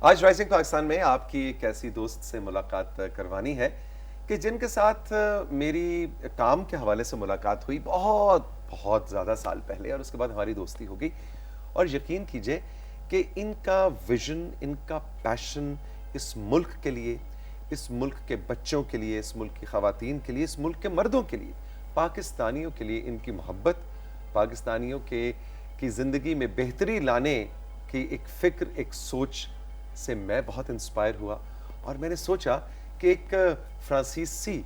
آج رائزنگ پاکستان میں آپ کی ایک ایسی دوست سے ملاقات کروانی ہے کہ جن کے ساتھ میری کام کے حوالے سے ملاقات ہوئی بہت زیادہ سال پہلے، اور اس کے بعد ہماری دوستی ہو گئی. اور یقین کیجئے کہ ان کا ویژن، ان کا پیشن اس ملک کے لیے، اس ملک کے بچوں کے لیے، اس ملک کی خواتین کے لیے، اس ملک کے مردوں کے لیے، پاکستانیوں کے لیے ان کی محبت، پاکستانیوں کی زندگی میں بہتری لانے کی ایک فکر، ایک سوچ سے میں بہت انسپائر ہوا. اور میں نے سوچا کہ ایک فرانسیسی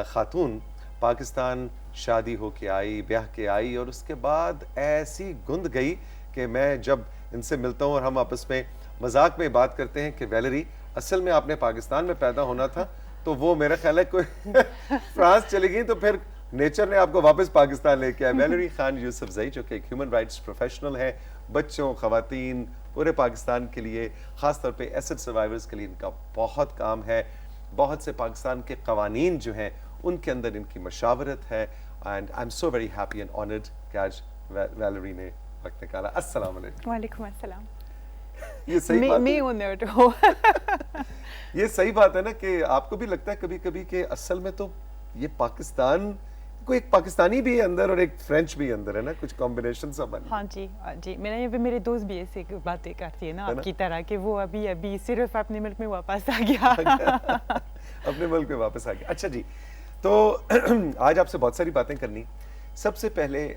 خاتون پاکستان شادی ہو کے آئی، بیاہ کے آئی، اور اس کے بعد ایسی گند گئی کہ میں جب ان سے ملتا ہوں اور ہم آپس میں مذاق میں بات کرتے ہیں کہ ویلری اصل میں آپ نے پاکستان میں پیدا ہونا تھا، تو وہ میرا خیال ہے کوئی فرانس چلی گئی تو پھر نیچر نے آپ کو واپس پاکستان لے کے آیا. ویلری خان یوسف زئی جو کہ ایک ہیومن رائٹس پروفیشنل ہے، بچوں، خواتین، پورے پاکستان کے لیے، خاص طور پہ ایسڈ سروائیورز کے لیے ان کا بہت کام ہے. بہت سے پاکستان کے قوانین جو ہیں ان کے اندر ان کی مشاورت ہے. And I am so very happy and honoured کہ آج ویلری نے وقت نکالا. السلام علیکم. وعلیکم السلام. یہ صحیح بات میں آنرڈ ہوں. یہ صحیح بات ہے نا کہ آپ کو بھی لگتا ہے کبھی کبھی کہ اصل میں تو یہ پاکستان کو ایک پاکستانی بھی ہے اندر اور ایک فرینچ بھی اندر ہے نا، کچھ کمبینیشن سا بن. ہاں جی جی، میرے دوست بھی ایسے باتیں کرتی ہے نا آپ کی طرح کہ وہ ابھی صرف اپنے ملک میں واپس آ گیا. اپنے ملک میں واپس آ گیا. اچھا جی، تو آج آپ سے بہت ساری باتیں کرنی. سب سے پہلے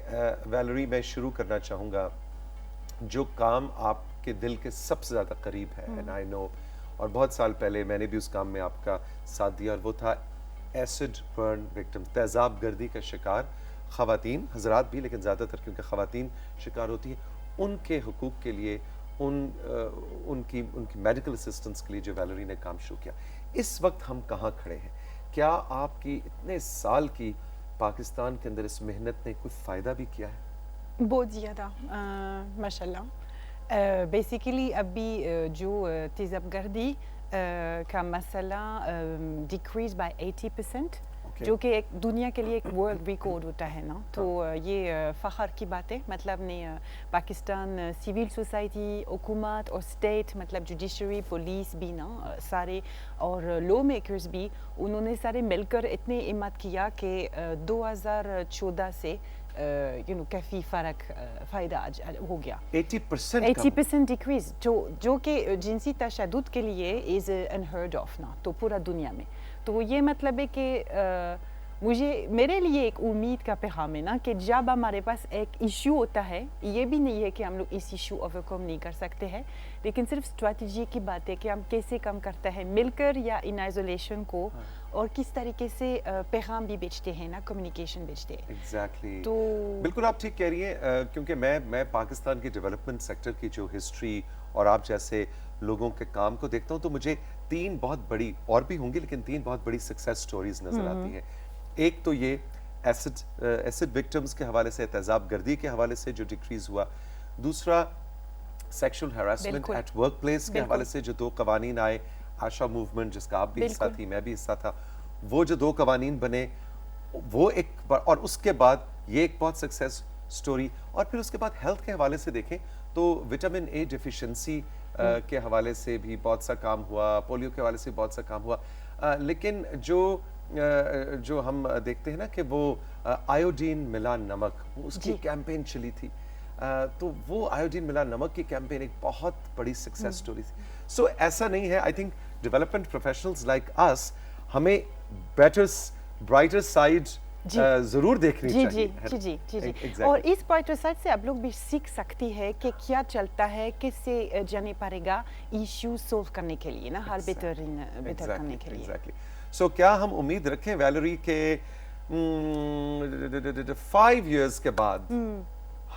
ویلری میں شروع کرنا چاہوں گا جو کام آپ کے دل کے سب سے زیادہ قریب ہے، اینڈ آئی نو، اور بہت سال پہلے میں نے بھی اس کام میں آپ کا ساتھ دیا، اور وہ تھا ایسڈ برن وکٹم، تیزاب گردی کا شکار خواتین، حضرات بھی لیکن زیادہ تر کیونکہ خواتین شکار ہوتی ہیں، ان کے حقوق کے لیے، ان کی میڈیکل اسسٹنس کے لیے جو ویلری نے کام شروع کیا. اس وقت ہم کہاں کھڑے ہیں؟ کیا آپ کی اتنے سال کی پاکستان کے اندر اس محنت نے کوئی فائدہ بھی کیا ہے؟ بہت زیادہ ماشاء اللہ. بیسیکلی ابھی جو تیزاب گردی کا مسئلہ ڈیکریز بائی 80%، جو کہ ایک دنیا کے لیے ایک ورلڈ ریکارڈ ہوتا ہے نا، تو یہ فخر کی بات ہے. مطلب نے پاکستان سول سوسائٹی، حکومت اور اسٹیٹ، مطلب جوڈیشری، پولیس بھی نا سارے، اور لا میکرز بھی، انہوں نے سارے مل کر اتنے ہمت کیا کہ 2014 سے کافی فائدہ ہو گیا. 80% ڈیکریز، جو کہ جنسی تشدد کے لیے از انہرڈ آف نا، تو پورا دنیا میں. تو یہ مطلب ہے کہ میرے لیے ایک امید کا پیغام ہے نا کہ جب ہمارے پاس ایک ایشو ہوتا ہے، یہ بھی نہیں ہے کہ ہم لوگ اس ایشو اوور کم نہیں کر سکتے ہیں، لیکن صرف اسٹریٹجی کی بات ہے کہ ہم کیسے کم کرتے ہیں مل کر یا ان آئزولیشن کو، اور کس طریقے سے پیغام بھی بیچتے ہیں نا، کمیونیکیشن بیچتے ہیں. ایگزیکٹلی، تو بالکل آپ ٹھیک کہہ رہی ہیں. کیونکہ میں پاکستان کے ڈیولپمنٹ سیکٹر کی جو ہسٹری اور آپ جیسے لوگوں کے کام کو دیکھتا ہوں تو مجھے تین بہت بڑی، اور بھی ہوں گی لیکن تین بہت بڑی سکسیس سٹوریز نظر آتی ہیں. ایک تو یہ ایسڈ وکٹمز کے حوالے سے، تیزاب گردی کے حوالے سے جو ڈیکریز ہوا. دوسرا sexual harassment at workplace کے حوالے سے جو 2 قوانین آئے، آشا موومنٹ جس کا آپ بھی حصہ تھی، میں بھی حصہ تھا، وہ جو 2 قوانین بنے وہ ایک، اور اس کے بعد یہ ایک بہت سکسیس سٹوری. اور پھر اس کے بعد ہیلتھ کے حوالے سے دیکھیں تو وٹامن اے ڈیفیشنسی کے حوالے سے بھی بہت سا کام ہوا، پولیو کے حوالے سے بہت سا کام ہوا. لیکن جو ہم دیکھتے ہیں نا کہ وہ آیوڈین ملا نمک، اس کی کیمپین چلی تھی، تو وہ آیوڈین ملا نمک کی کیمپین ایک بہت بڑی سکسیس سٹوری تھی. سو ایسا نہیں ہے، I think development professionals like us, ہمیں بیٹر برائٹر سائڈ ضرور دیکھنی چاہیے. جی. اور اس برائٹر سائڈ سے آپ لوگ بھی سیکھ سکتی ہے کہ کیا چلتا ہے، کس سے جانے پڑے گا ایشو سولو کرنے کے لیے نا، ہر بہتر کرنے کے لیے. سو کیا ہم امید رکھیں ویلری کے 5 ایئرز کے بعد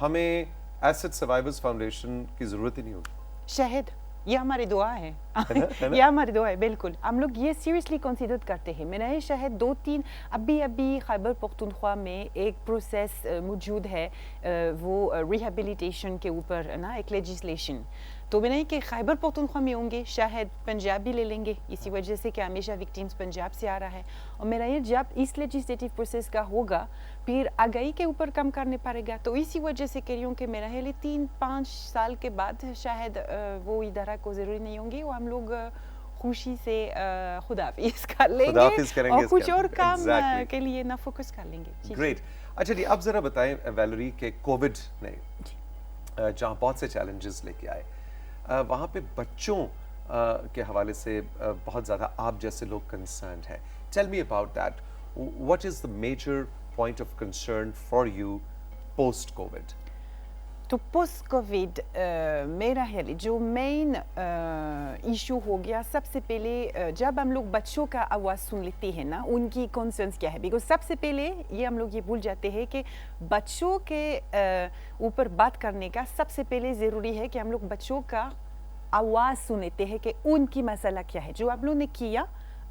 ہمیں ایسڈ سروائیورز فاؤنڈیشن کی ضرورت ہی نہیں ہوگی؟ شاید یہ ہماری دعا ہے. یہ ہماری دعا ہے. بالکل ہم لوگ یہ سیریسلی کنسیڈر کرتے ہیں. میں نے شاید 2-3 ابھی خیبر پختونخوا میں ایک پروسیس موجود ہے، وہ ریہیبلیٹیشن کے اوپر نا، ایک لیجسلیشن تو میں نہیں کہ خیبر پختونخوا میں ہوں گے شاید پنجاب بھی لے لیں گے اسی وجہ سے کہ ہمیشہ وکٹیمز پنجاب سے آ رہا ہے اور میرا یہ جب اس لیجسلیٹو پروسیس کا ہوگا پھر آگاہی کے اوپر کم کرنے پڑے گا تو اسی وجہ سے کہہ رہی ہوں کہ میرا ہے 3-5 سال کے بعد شاید وہ ادارہ کو ضروری نہیں ہوں گے وہ ہم لوگ خوشی سے خداحافظ کر لیں گے اور کچھ اور کام کے لیے نہ فوکس کر لیں گے. گریٹ. اچھا جی اب ذرا بتائیں ویلری کہ کووڈ نے جہاں بہت سے چیلنجز لے کے آئے وہاں پہ بچوں کے حوالے سے بہت زیادہ آپ جیسے لوگ کنسرنڈ ہیں. Tell me about that. What is the major point of concern for you post covid? تو پوسٹ کووڈ میرا ہے جو مین ایشو ہو گیا سب سے پہلے جب ہم لوگ بچوں کا آواز سن لیتے ہیں نا ان کی کنسرنس کیا ہے بیکاز سب سے پہلے یہ ہم لوگ یہ بھول جاتے ہیں کہ بچوں کے اوپر بات کرنے کا سب سے پہلے ضروری ہے کہ ہم لوگ بچوں کا آواز سنتے ہیں کہ ان کی مسئلہ کیا ہے جو آپ لوگوں نے کیا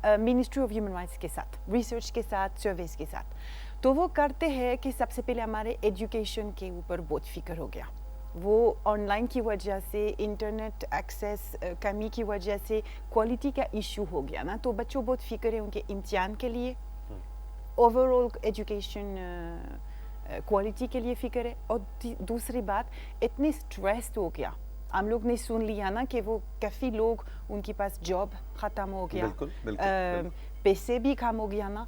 منسٹری آف ہیومن رائٹس کے ساتھ ریسرچ کے ساتھ سرویز کے ساتھ تو وہ کرتے ہیں کہ سب سے پہلے ہمارے ایجوکیشن کے اوپر بہت فکر ہو گیا وہ آن لائن کی وجہ سے انٹرنیٹ ایکسیس کمی کی وجہ سے کوالٹی کا ایشو ہو گیا نا تو بچوں بہت فکر ہے ان کے امتحان کے لیے اوور آل ایجوکیشن کوالٹی کے لیے فکر ہے اور دوسری بات اتنی اسٹریس ہو گیا ہم لوگ نے سن لیا نا کہ وہ کافی لوگ ان کے پاس جاب ختم ہو گیا پیسے بھی کم ہو گیا نا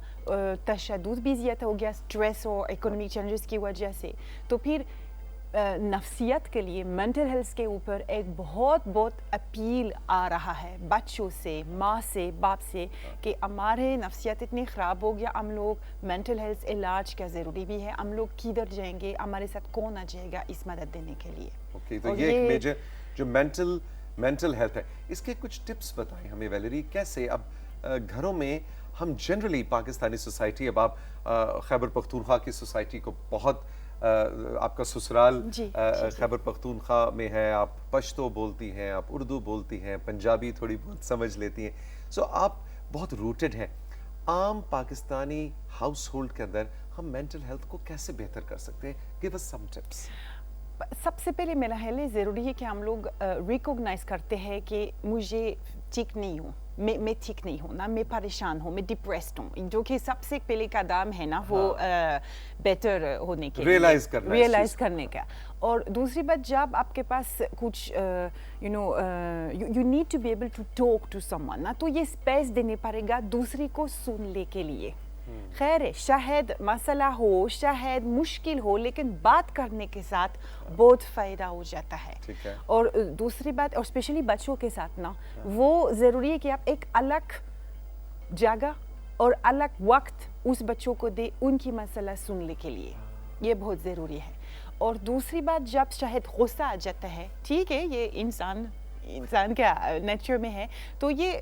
تشدد بھی زیادہ ہو گیا اسٹریس اور اکنامک چیلنجز کی وجہ سے تو پھر نفسیات کے لیے مینٹل ہیلتھ کے اوپر ایک بہت اپیل آ رہا ہے بچوں سے ماں سے باپ سے کہ ہمارے نفسیات اتنی خراب ہو گیا ہم لوگ مینٹل ہیلتھ علاج کا ضروری بھی ہے ہم لوگ کدھر جائیں گے ہمارے ساتھ کون آ جائے گا اس مدد دینے کے لیے. اوکے تو یہ ایک میجر جو مینٹل ہیلتھ ہے اس کے کچھ ٹپس بتائیں ہمیں ویلری کیسے اب گھروں میں ہم جنرلی پاکستانی سوسائٹی اب آپ خیبر پختونخوا کی سوسائٹی کو بہت آپ کا سسرال خیبر پختونخوا میں ہے آپ پشتو بولتی ہیں آپ اردو بولتی ہیں پنجابی تھوڑی بہت سمجھ لیتی ہیں سو آپ بہت روٹڈ ہیں. عام پاکستانی ہاؤس ہولڈ کے اندر ہم مینٹل ہیلتھ کو کیسے بہتر کر سکتے ہیں؟ Give us some tips. سب سے پہلے میرا ہے ضروری ہے کہ ہم لوگ ریکوگنائز کرتے ہیں کہ مجھے ٹھیک نہیں ہوں میں ٹھیک نہیں ہوں نا میں پریشان ہوں میں ڈپریسڈ ہوں جو کہ سب سے پہلے قدم ہے نا وہ بیٹر ہونے کے ریئلائز کرنے کا. اور دوسری بات جب آپ کے پاس کچھ you need to be able to talk to someone نا تو یہ اسپیس دینے پڑے گا دوسری کو سننے کے لیے. خیر ہے شاید مسئلہ ہو شاید مشکل ہو لیکن بات کرنے کے ساتھ بہت فائدہ ہو جاتا ہے. اور دوسری بات اور اسپیشلی بچوں کے ساتھ نا وہ ضروری ہے کہ آپ ایک الگ جگہ اور الگ وقت اس بچوں کو دے ان کی مسئلہ سننے کے لیے یہ بہت ضروری ہے. اور دوسری بات جب شاید غصہ آ جاتا ہے ٹھیک ہے یہ انسان کا نیچر میں ہے تو یہ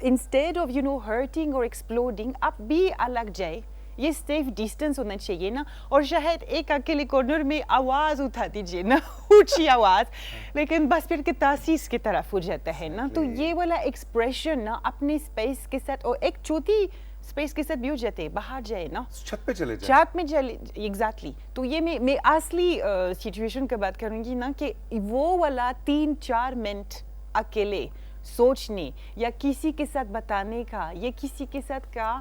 انسٹیڈ آف ہرٹنگ اور ایکسپلوڈنگ آپ بھی الگ جائے یہ سیف ڈسٹینس ہونا چاہیے نا اور شاید ایک اکیلے کارنر میں آواز اٹھا دیجیے نا اونچی آواز لیکن بس پھر کے تاسیس کی طرف ہو جاتا ہے نا تو یہ والا ایکسپریشن نا اپنے اسپیس کے ساتھ اور ایک چھوٹی اسپیس کے ساتھ بھی ہو جاتے باہر جائے نا چھت پہ چلے جائیں چھت میں چلے ایگزیکٹلی. تو یہ میں اصلی سچویشن کی بات کروں گی نا کہ وہ والا 3-4 منٹ اکیلے سوچنے یا کسی کے ساتھ بتانے کا یا کسی کے ساتھ کا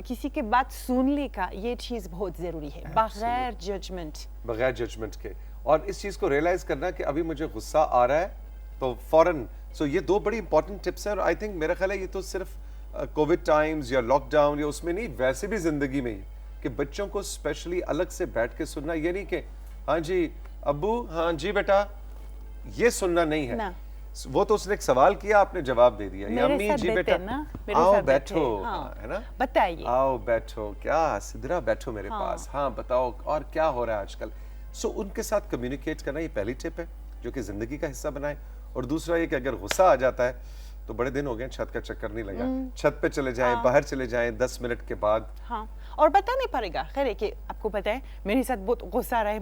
کسی کے بات سننے کا یہ چیز بہت ضروری ہے بغیر ججمنٹ کے. اور اس چیز کو ریئلائز کرنا کہ ابھی مجھے غصہ آ رہا ہے تو فوراً یہ 2 بڑی امپورٹنٹ ٹپس ہیں اور آئی تھنک میرا خیال ہے یہ تو صرف کووڈ ٹائمز یا لاک ڈاؤن یا اس میں نہیں ویسے بھی زندگی میں ہی کہ بچوں کو اسپیشلی الگ سے بیٹھ کے سننا یہ نہیں کہ ہاں جی ابو ہاں جی بیٹا یہ سننا نہیں ہے وہ تو اس نے ایک سوال کیا آپ نے جواب دے دیا امی جی بیٹا آؤ بیٹھو ہے نا بتائیے آؤ بیٹھو کیا سدرا بیٹھو میرے پاس ہاں بتاؤ اور کیا ہو رہا ہے آج کل. ان کے ساتھ کمیونیکیٹ کرنا یہ پہلی ٹپ ہے جو کہ زندگی کا حصہ بنائے. اور دوسرا یہ کہ اگر غصہ آ جاتا ہے تو بڑے دن ہو گئے چھت کا چکر نہیں لگا چھت پہ چلے جائیں باہر چلے جائیں 10 منٹ کے بعد اور بتانے پڑے گا. خیر ہے کہ آپ کو پتہ ہے میرے ساتھ بہت غصہ آ رہا ہے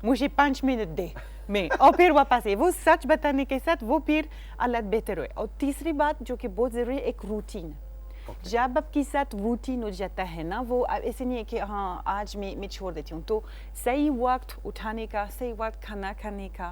مجھے 5 منٹ دے میں اور پھر واپس ہے وہ سچ بتانے کے ساتھ وہ پھر حالت بہتر ہوئے. اور تیسری بات جو کہ بہت ضروری ہے ایک روٹین. جب آپ کے ساتھ روٹین ہو جاتا ہے نا وہ ایسے نہیں ہے کہ ہاں آج میں چھوڑ دیتی ہوں تو صحیح وقت اٹھانے کا صحیح وقت کھانا کھانے کا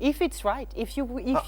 If it's right, if you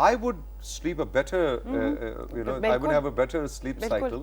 I would sleep a better, you know, I would have a better sleep cycle.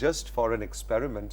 just for an experiment,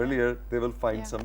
earlier they will find some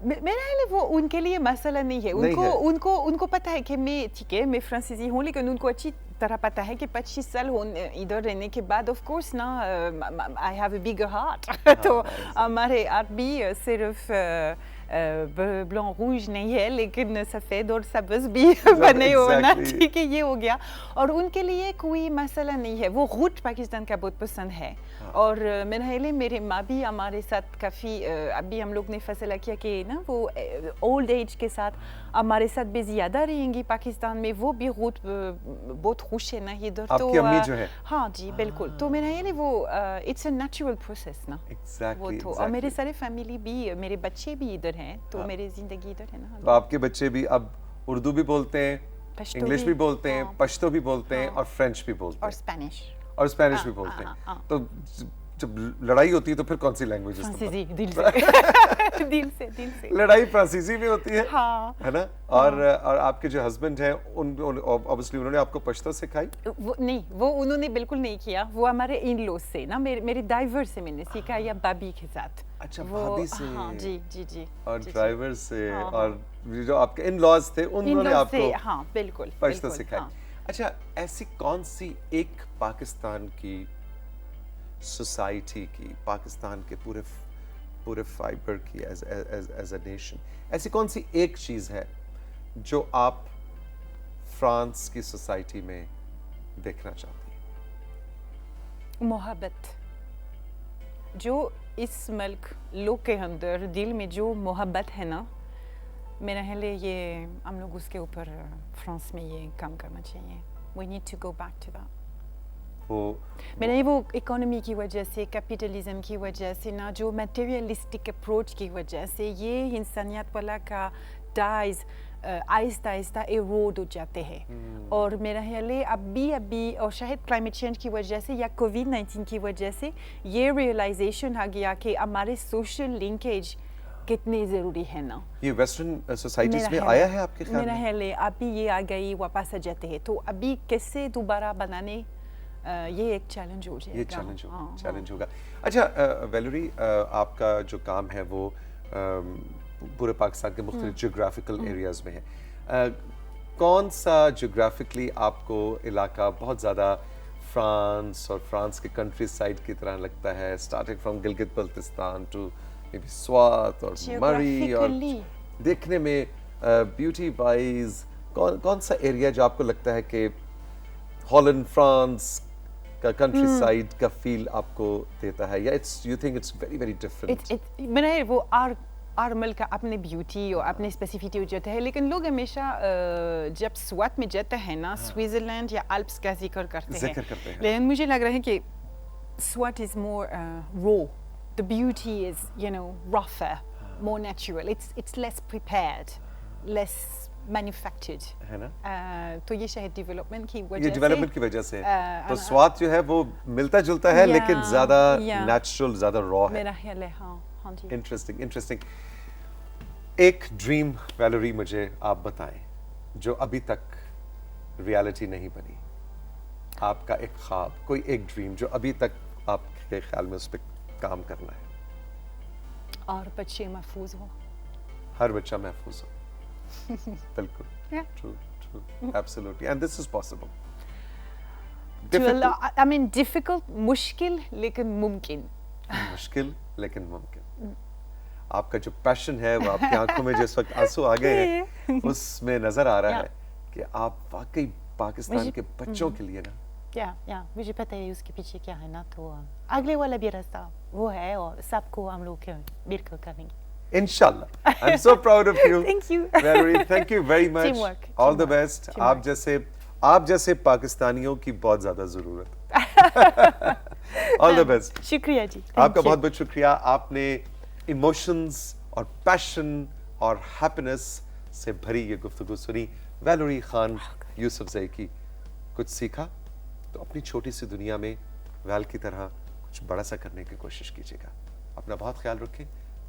میرا ہے وہ ان کے لیے مسئلہ نہیں ہے. ان کو پتہ ہے کہ میں ٹھیک ہے میں فرانسیسی ہوں, لیکن ان کو اچھی طرح پتہ ہے کہ 25 سال ادھر رہنے کے بعد آف کورس نا I have a bigger heart. تو ہمارے ہاتھ بھی صرف بلان روج نہیں ہے, لیکن سفید اور سبز بھی بنے ہونا, ٹھیک ہے, یہ ہو گیا. اور ان کے لیے کوئی مسئلہ نہیں ہے. وہ روٹ پاکستان کا بہت پسند ہے. اور میرے ماں بھی ہمارے ساتھ کافی, ابھی ہم لوگ نے فیصلہ کیا کہ نا وہ اولڈ ایج کے ساتھ ہمارے ساتھ بھی زیادہ رہیں گی پاکستان میں. وہ بھی روٹ بہت خوش ہے نا ادھر. آپ کی امی جو ہے, ہاں جی بالکل. تو میرا یہ وہ اٹس اے نیچرل پروسیس نا. وہ تو اور میرے سارے فیملی بھی, میرے بچے بھی ادھر ہیں, تو میری زندگی ادھر ہے نا. تو آپ کے بچے بھی اب اردو بھی بولتے ہیں, انگلش بھی بولتے ہیں, پشتو بھی بولتے ہیں, اور فرینچ بھی بولتے ہیں, اور اسپینش بھی بولتے ہیں. تو جب لڑائی ہوتی ہے تو پھر کون سی لینگویج فرانسیسی دل سے لڑائی فرانسیسی میں ہوتی ہے, ہاں ہے نا. اور آپ کے جو ہسبینڈ ہیں obviously انہوں نے آپ کو پشتو سکھائی؟ نہیں, وہ انہوں نے بالکل نہیں کیا. وہ ہمارے ان لوز سے نا, میرے ڈرائیور سے میں نے سیکھا, یا بابی کے ساتھ. اچھا, بھابھی سے. ہاں جی. اور ڈرائیور سے, اور جو آپ کے ان لاز تھے انہوں نے آپ کو ہاں بالکل پشتو سکھائی. اچھا, ایسی کون سی ایک پاکستان کی سوسائٹی کی, پاکستان کے پورے فائبر کی ایز اے نیشن, ایسی کون سی ایک چیز ہے جو آپ فرانس کی سوسائٹی میں دیکھنا چاہتی ہیں؟ محبت. جو اس ملک لوگ کے اندر دل میں جو محبت ہے نا, میرا خیال ہے یہ ہم لوگ اس کے اوپر فرانس میں یہ کام کرنا چاہیے. We need to go back to that. وہ اکانومی کی وجہ سے, کیپیٹلزم کی وجہ سے نا, جو میٹیریلسٹک اپروچ کی وجہ سے یہ انسانیت والا کا ٹائز آہستہ آہستہ ایرود ہو جاتے ہیں. اور میرا خیال ہے ابھی اور شاید کلائمیٹ چینج کی وجہ سے یا کووڈ-19 کی وجہ سے یہ ریئلائزیشن آ گیا کہ ہمارے سوشل لنکیج کتنے ضروری ہے نا. یہ ویسٹرن سوسائٹیز میں آیا ہے آپ کے خیال میں؟ میرا خیال ہے ابھی یہ آ گئی, واپس آ جاتے ہیں. تو ابھی کیسے دوبارہ بنانے, یہ ایک چیلنج ہو جائے گا. یہ چیلنج ہوگا. اچھا ویلوری, آپ کا جو کام ہے وہ پورے پاکستان کے مختلف جیوگرافیکل ایریاز میں ہے. کون سا جیوگرافکلی آپ کو علاقہ بہت زیادہ فرانس اور فرانس کے کنٹری سائڈ کی طرح لگتا ہے, starting from Gilgit Baltistan to Swat اور مری, اور دیکھنے میں بیوٹی وائز کون سا ایریا جو آپ کو لگتا ہے کہ ہالینڈ فرانس کا کنٹری سائڈ کا فیل آپ کو دیتا ہے, یا you think it's very very different? میں نے وہ ہر ملک کا اپنے بیوٹی اور اپنے اسپیسیفٹی ہو جاتا ہے, لیکن لوگ ہمیشہ جب سوات میں جاتے ہیں نا, سوئٹزرلینڈ یا الپس کا ذکر کرتے ہیں, لیکن مجھے لگ رہا ہے کہ سوات از مور رو. The beauty is, rougher, more natural. It's less prepared, less manufactured. ہے نا. تو یہ شاید ڈیولپمنٹ کی وجہ سے, یہ ڈیولپمنٹ کی وجہ سے تو سوات جو ہے وہ ملتا جلتا ہے, لیکن زیادہ نیچرل, زیادہ را ہے. میرا خیال ہے ہاں جی. انٹرسٹنگ. ایک ڈریم ویلوری مجھے آپ بتائیں جو ابھی تک ریالٹی نہیں بنی. آپ کا ایک خواب, کوئی ایک ڈریم جو ابھی تک آپ کے خیال میں اس پہ کام کرنا ہے. اور بچے محفوظ ہو, ہر بچہ محفوظ ہو. بالکل true, absolutely, and this is possible. Difficult, مشکل لیکن ممکن. مشکل لیکن ممکن. آپ کا جو پیشن ہے وہ آپ کی آنکھوں میں جس وقت آنسو آ گئے ہیں, اس میں نظر آ رہا ہے کہ آپ واقعی پاکستان کے بچوں کے لیے نا, مجھے پتہ ہے اس کے پیچھے کیا ہے نا. تو اگلے والا بھی راستہ وہ ہے, اور سب کو ہم لوگ مل کر کریں گے انشاءاللہ. I'm so proud of you. Thank you. Valerie, thank you very much. Teamwork. All the best. آپ جیسے پاکستانیوں کی بہت زیادہ ضرورت. All the best. شکریہ جی. آپ کا بہت بہت شکریہ. آپ نے ایموشنز اور پیشن اور ہیپینس سے بھری یہ گفتگو سنی. ویلوری خان یوسف زئی کی. کچھ سیکھا تو اپنی چھوٹی سی دنیا میں ویل کی طرح کچھ بڑا سا کرنے کی کوشش کیجیے گا. اپنا بہت خیال رکھیں.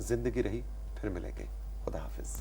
زندگی رہی پھر ملیں گے. خدا حافظ.